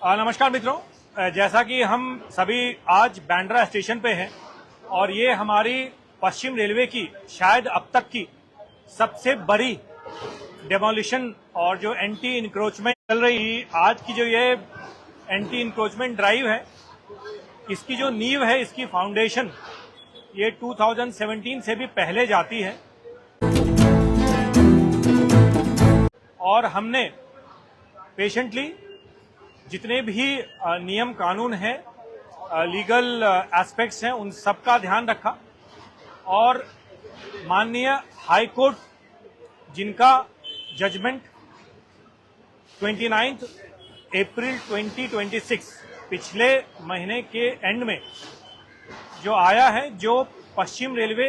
नमस्कार मित्रों, जैसा कि हम सभी आज बांद्रा स्टेशन पे हैं और ये हमारी पश्चिम रेलवे की शायद अब तक की सबसे बड़ी डेमोलिशन और जो एंटी इंक्रोचमेंट चल रही, आज की जो ये एंटी इंक्रोचमेंट ड्राइव है, इसकी जो नींव है, इसकी फाउंडेशन ये 2017 से भी पहले जाती है और हमने पेशेंटली जितने भी नियम कानून हैं, लीगल एस्पेक्ट्स हैं, उन सब का ध्यान रखा और माननीय हाई कोर्ट जिनका जजमेंट 29 अप्रैल 2026 पिछले महीने के एंड में जो आया है, जो पश्चिम रेलवे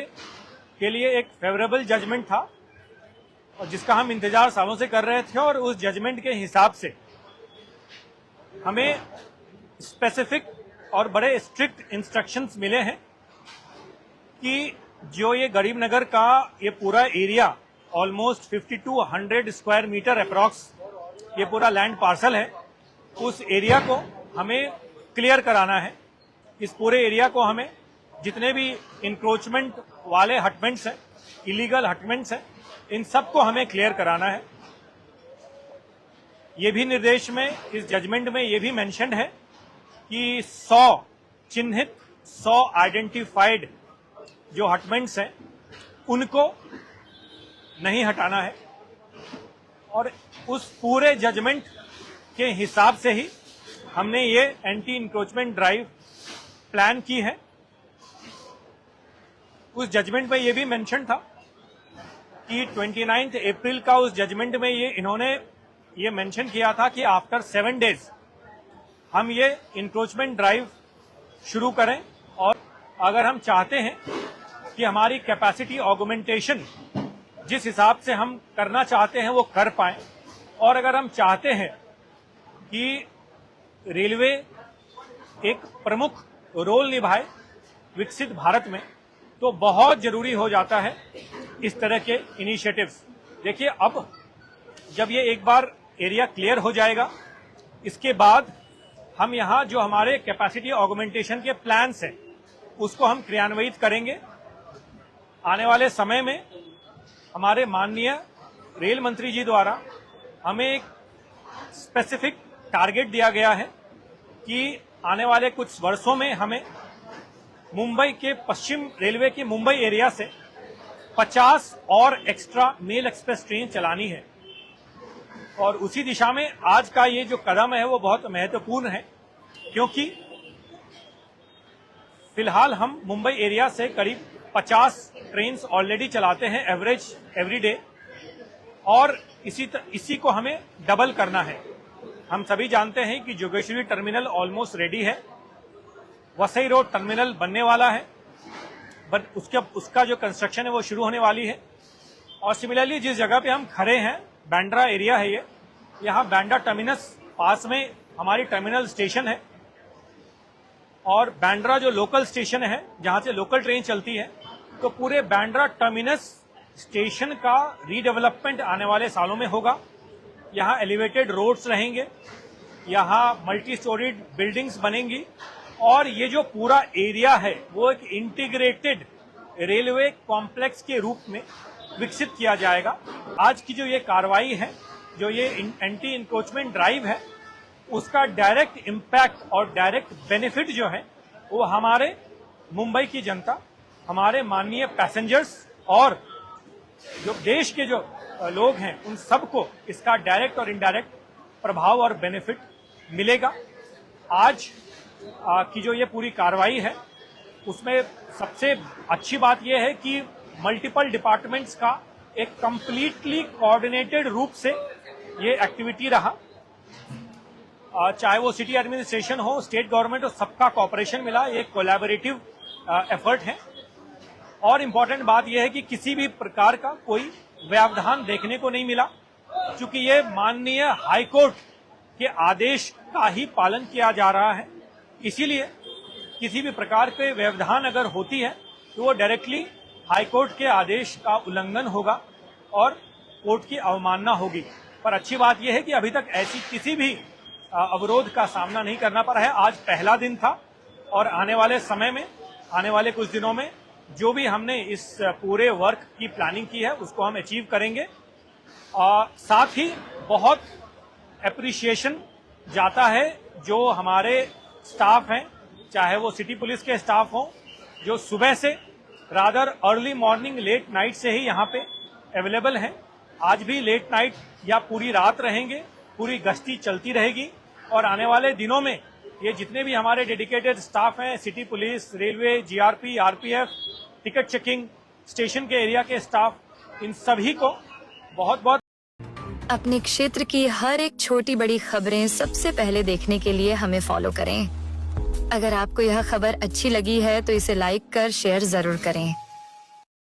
के लिए एक फेवरेबल जजमेंट था और जिसका हम इंतजार सालों से कर रहे थे। और उस जजमेंट के हिसाब से हमें स्पेसिफिक और बड़े स्ट्रिक्ट इंस्ट्रक्शंस मिले हैं कि जो ये गरीब नगर का ये पूरा area almost 5200 square meter approx ये पूरा लैंड पार्सल है, उस एरिया को हमें क्लियर कराना है। इस पूरे एरिया को हमें जितने भी इंक्रोचमेंट वाले हटमेंट्स हैं, इलीगल हटमेंट्स हैं, इन सबको हमें क्लियर कराना है। ये भी निर्देश में, इस जजमेंट में ये भी मेंशन्ड है कि 100 चिन्हित, 100 आइडेंटिफाइड जो हटमेंट्स हैं उनको नहीं हटाना है और उस पूरे जजमेंट के हिसाब से ही हमने ये एंटी इंक्रोचमेंट ड्राइव प्लान की है। उस जजमेंट में ये भी मेंशन था कि 29 अप्रैल का उस जजमेंट में इन्होंने ये मेंशन किया था कि आफ्टर 7 डेज हम ये इंक्रोचमेंट ड्राइव शुरू करें और अगर हम चाहते हैं कि हमारी कैपेसिटी ऑगमेंटेशन जिस हिसाब से हम करना चाहते हैं वो कर पाएं और अगर हम चाहते हैं कि रेलवे एक प्रमुख रोल निभाए विकसित भारत में, तो बहुत जरूरी हो जाता है इस तरह के इनिशिएटिव्स। देखिए, अब जब ये एक बार एरिया क्लियर हो जाएगा, इसके बाद हम यहाँ जो हमारे कैपेसिटी ऑगमेंटेशन के प्लान्स हैं उसको हम क्रियान्वित करेंगे। आने वाले समय में हमारे माननीय रेल मंत्री जी द्वारा हमें एक स्पेसिफिक टारगेट दिया गया है कि आने वाले कुछ वर्षों में हमें मुंबई के पश्चिम रेलवे के मुंबई एरिया से 50 और एक्स्ट्रा मेल एक्सप्रेस ट्रेन चलानी है और उसी दिशा में आज का ये जो कदम है वो बहुत महत्वपूर्ण है, क्योंकि फिलहाल हम मुंबई एरिया से करीब 50 ट्रेन ऑलरेडी चलाते हैं एवरेज एवरी डे और इसी को हमें डबल करना है। हम सभी जानते हैं कि जोगेश्वरी टर्मिनल ऑलमोस्ट रेडी है, वसई रोड टर्मिनल बनने वाला है, बट उसका जो कंस्ट्रक्शन है वो शुरू होने वाली है। और सिमिलरली जिस जगह पे हम खड़े हैं, बांद्रा एरिया है ये, यहाँ बांद्रा टर्मिनस पास में हमारी टर्मिनल स्टेशन है और बांद्रा जो लोकल स्टेशन है जहाँ से लोकल ट्रेन चलती है, तो पूरे बांद्रा टर्मिनस स्टेशन का रीडेवलपमेंट आने वाले सालों में होगा। यहाँ एलिवेटेड रोड्स रहेंगे, यहाँ मल्टी स्टोरीड बिल्डिंग्स बनेंगी और ये जो पूरा एरिया है वो एक इंटीग्रेटेड रेलवे कॉम्प्लेक्स के रूप में विकसित किया जाएगा। आज की जो ये कार्रवाई है, जो ये एंटी इंक्रोचमेंट ड्राइव है, उसका डायरेक्ट इम्पैक्ट और डायरेक्ट बेनिफिट जो है वो हमारे मुंबई की जनता, हमारे माननीय पैसेंजर्स और जो देश के जो लोग हैं उन सबको इसका डायरेक्ट और इनडायरेक्ट प्रभाव और बेनिफिट मिलेगा। आज की जो ये पूरी कार्रवाई है उसमें सबसे अच्छी बात यह है कि मल्टीपल डिपार्टमेंट्स का एक कंप्लीटली कोऑर्डिनेटेड रूप से ये एक्टिविटी रहा। चाहे वो सिटी एडमिनिस्ट्रेशन हो, स्टेट गवर्नमेंट हो, सबका कॉपरेशन मिला, ये कोलैबोरेटिव एफर्ट है। और इम्पोर्टेंट बात यह है कि किसी भी प्रकार का कोई व्यवधान देखने को नहीं मिला, क्योंकि ये माननीय हाई कोर्ट के आदेश का ही पालन किया जा रहा है। इसीलिए किसी भी प्रकार के व्यवधान अगर होती है तो वो डायरेक्टली हाई कोर्ट के आदेश का उल्लंघन होगा और कोर्ट की अवमानना होगी। पर अच्छी बात यह है कि अभी तक ऐसी किसी भी अवरोध का सामना नहीं करना पड़ा है। आज पहला दिन था और आने वाले समय में, आने वाले कुछ दिनों में जो भी हमने इस पूरे वर्क की प्लानिंग की है उसको हम अचीव करेंगे। और साथ ही बहुत एप्रिसिएशन जाता है जो हमारे स्टाफ हैं, चाहे वो सिटी पुलिस के स्टाफ हों, जो सुबह से rather early morning late night से ही यहाँ पे अवेलेबल हैं। आज भी लेट नाइट या पूरी रात रहेंगे, पूरी गश्ती चलती रहेगी और आने वाले दिनों में ये जितने भी हमारे डेडिकेटेड स्टाफ हैं, city police, railway, GRP, RPF, ticket checking, station के एरिया के स्टाफ, इन सभी को बहुत बहुत। अपने क्षेत्र की हर एक छोटी बड़ी खबरें सबसे पहले देखने के लिए हमें फॉलो करें। अगर आपको यह खबर अच्छी लगी है तो इसे लाइक कर शेयर जरूर करें।